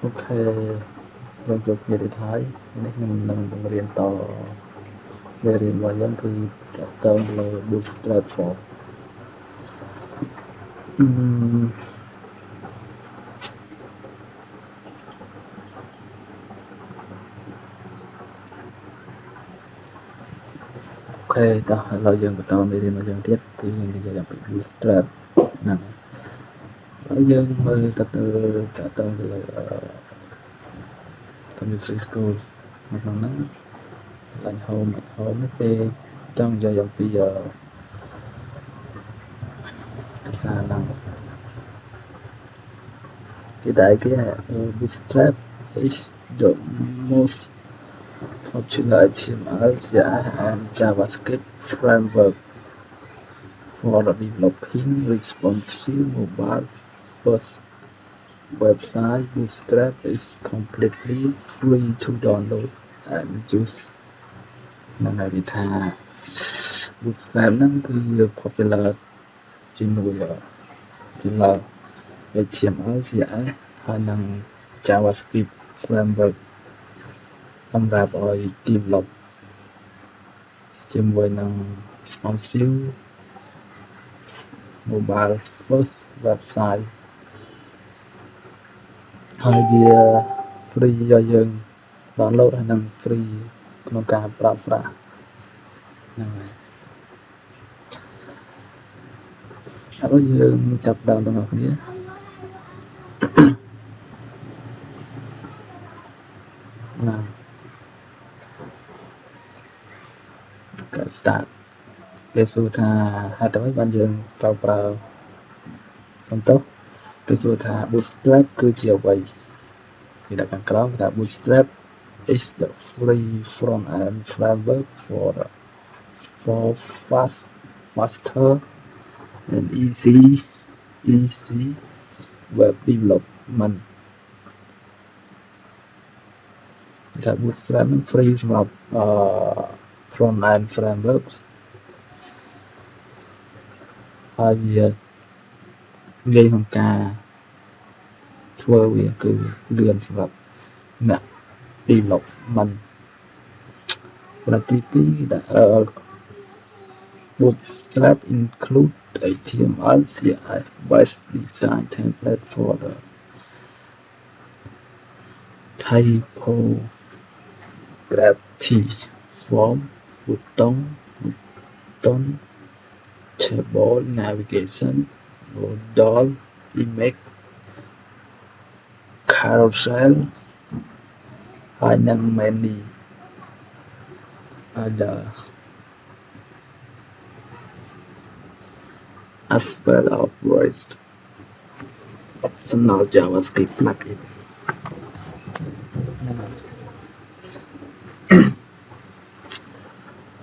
Ok, dân chụp như đi thái nếu mình nâng riêng to về riêng và dân thì tên là Bootstrap for ok, ta là dân của tao về riêng và dân tiếp thì mình sẽ gặp Bootstrap nè ở dân mới ta trả tên là Chemistry School một lần đó lạnh hôm nó về trong giờ dọc bây giờ xa lắm cái đại cái Bootstrap is the most popular HTML and JavaScript framework for developing responsive mobile first website. Bootstrap is completely free to download and use. Nên là đi tha Bootstrap nó cứ popular trên là HTML hay năng JavaScript framework សម្រាប់ឲ្យ develop ជាមួយនឹង responsive mobile first website ហើយវា free ឲ្យយើង download ហើយនឹង free ក្នុងការប្រើប្រាស់ហ្នឹងហើយហើយយើងចាប់ដើមទាំងអស់គ្នាណា start គេសួរថាហេតុអ្វីបានយើងត្រូវប្រើសំទោសគេសួរថា Bootstrap គឺជាអ្វីគេដាក់ខាងក្រោមថា Bootstrap is the free front-end framework for faster and easy web development ថា Bootstrap នឹង free សម្រាប់front-end frameworks ហើយវាងាយក្នុងការធ្វើវាគឺលឿនសម្រាប់អ្នក development ប្រទី2 Bootstrap include HTML CSS based design template for the typography form button table navigation modal image carouselហើយនិង many other as well as optional JavaScript plugin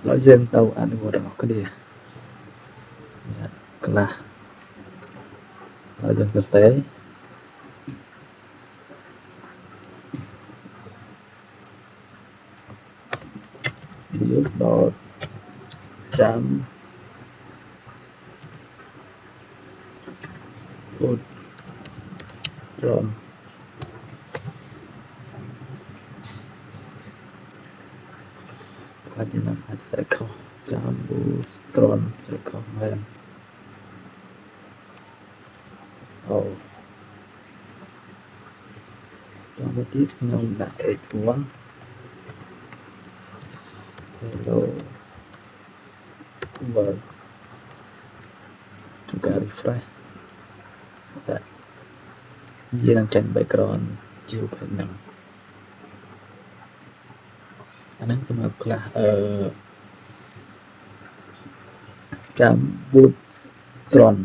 แล้วយើងទៅអនុវត្តរបស់គ្នាខ្លះហើយយើងសរសេរយកដល់ចាំពុតត្រង់អាចនឹងអាចសេខុសចាំប៊ូត្រង់សេខុសមែនអូដល់មកទៀតខ្ញុំដាក់ h1 hello world ធ្វើការ refresh ដាក់វានឹងចេញ background ជារូបភាពហ្នឹងអាហ្នឹងសម្រាប់ខ្លះចាំ boot ត្រង់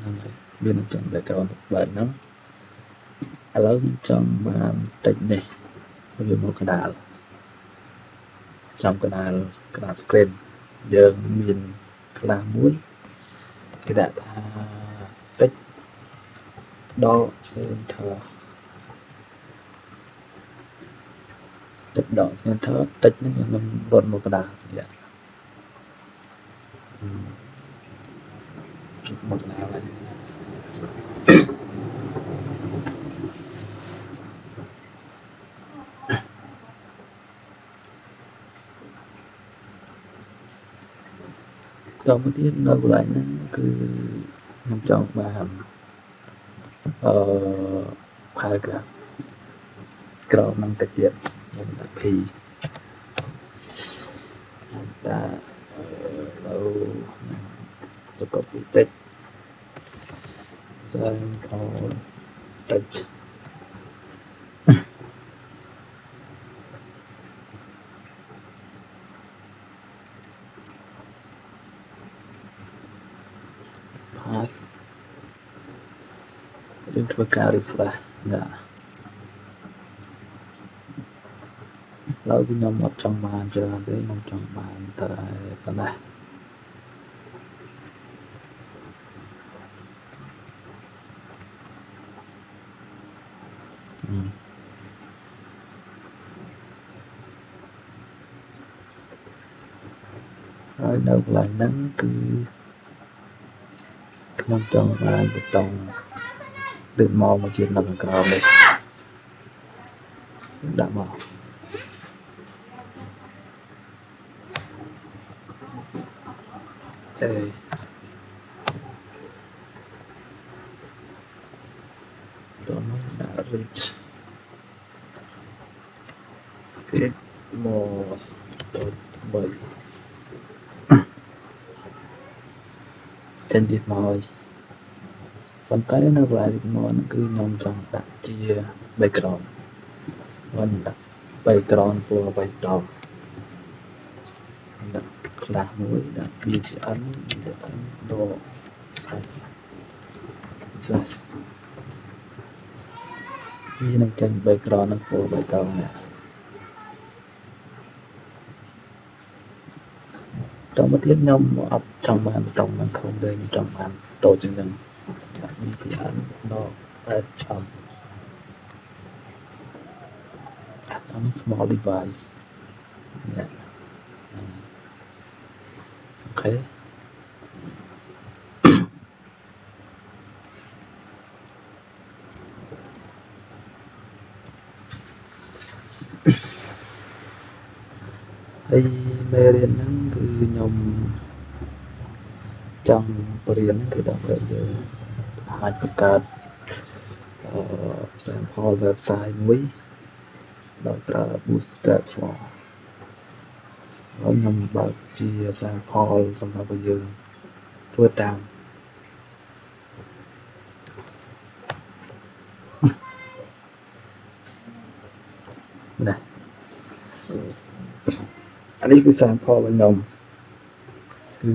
ហ្នឹងហើយវានឹងចេញ background បែបហ្នឹងឥឡូវខ្ញុំចង់បានតិចនេះវាមកកណ្ដាលចំកណ្ដាល screen យើងមានខ្លះមួយគេដាក់ថាតិចដល់ center តិចដល់ center តិចហ្នឹងខ្ញុំរត់មកកណ្ដាលមកកណ្ដាលហើយ តមកទៀតនៅកន្លែងហ្នឹងគឺខ្ញុំចង់បានparagraph ក្រោមហ្នឹងទៅទៀតខ្ញុំដាក់ p ដាក់ទៅ copy text sample text pass យើងធ្វើការ refresh ណាឡើយខ្ញុំអត់ចង់បានច្រើនទេខ្ញុំចង់បានតែប៉ុណ្ណាហើយនៅកន្លែងហ្នឹងគឺខ្ញុំចង់បានប៊ូតុងដូចមកជានៅខាងក្រោមនេះដាក់មកអេដល់មកដាក់ reach it more ចេញពីមកហើយប៉ុន្តែនៅកន្លែងពីមកហ្នឹងគឺខ្ញុំចង់ដាក់ជា background ខ្ញុំដាក់ background ពណ៌បៃតងដាក់ class មួយដាក់ btn ដល់ size វានឹងចេញ background ហ្នឹងពណ៌បៃតងនេះតមកទៀតខ្ញុំអត់ចង់បានប៊ូតុងហ្នឹងធំទេខ្ញុំចង់បានតូចជាងហ្នឹងដាក់ btn ដល់ sm small device នេះអូខេហើយមេរៀនហ្នឹងគឺខ្ញុំចង់បរៀនហ្នឹងគឺដើម្បីយើងអាចបង្កើតsample website មួយដោយប្រើ Bootstrap ហើយខ្ញុំបើកជា sample សម្រាប់ឲ្យយើងធ្វើតាមណាអានេះគឺ sample របស់ខ្ញុំគឺ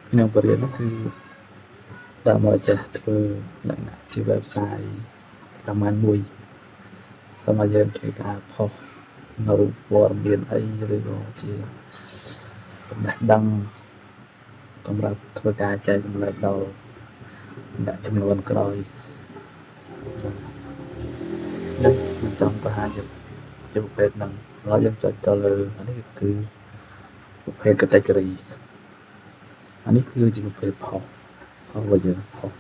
ខ្ញុំបរៀនហ្នឹងគឺដើម្បីចេះធ្វើលក្ខណៈជា website សាមញ្ញមួយសម្រាប់យើងធ្វើការផុសនៅព័ត៌មានអីឬក៏ជាចំណេះដឹងសម្រាប់ធ្វើការចែកចម្លែកដល់អ្នកចំនួនក្រោយខ្ញុំចង់បង្ហាញជាប្រភេទហ្នឹងហើយយើងចុចទៅលើអានេះគឺប្រភេទ category អានេះគឺជាប្រភេទផុសរបស់យើងផុស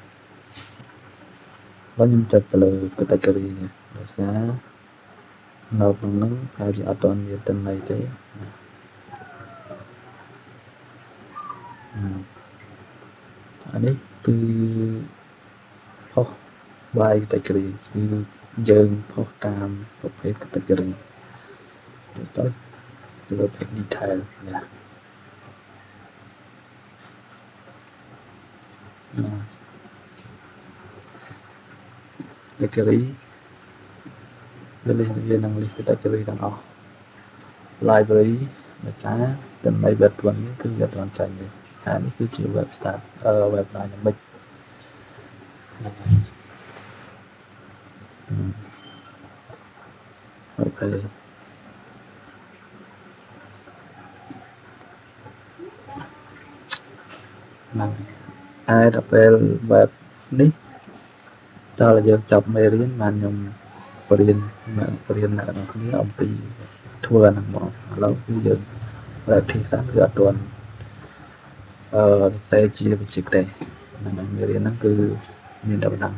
ហើយខ្ញុំចុចទៅលើ category នេះដោយសារនៅក្នុងហ្នឹងហើយជាអត់ទាន់មានតំណែងទេអានេះគឺផុស by category គឺយើងផុសតាមប្រភេទ category ទៅប្រភេទ detail ណាcategory វានឹង list category ទាំងអស់ library ដោយសារតំណែង web 1នេះគឺវាអត់ទាន់ចាញ់ទេអានេះគឺជា web start web dynamic អូខេហ្នឹងហើយដល់ពេល web នេះតើយើងចប់មេរៀនបានខ្ញុំបរៀនអ្នកនរគ្នាអំពីធ្វើអាហ្នឹងមកឥឡូវគឺយើងpracticeគឺអត់ទាន់សរសេរជាវិជ្ជាទេហ្នឹងមេរៀនហ្នឹងគឺមានតែប៉ុណ្ណឹង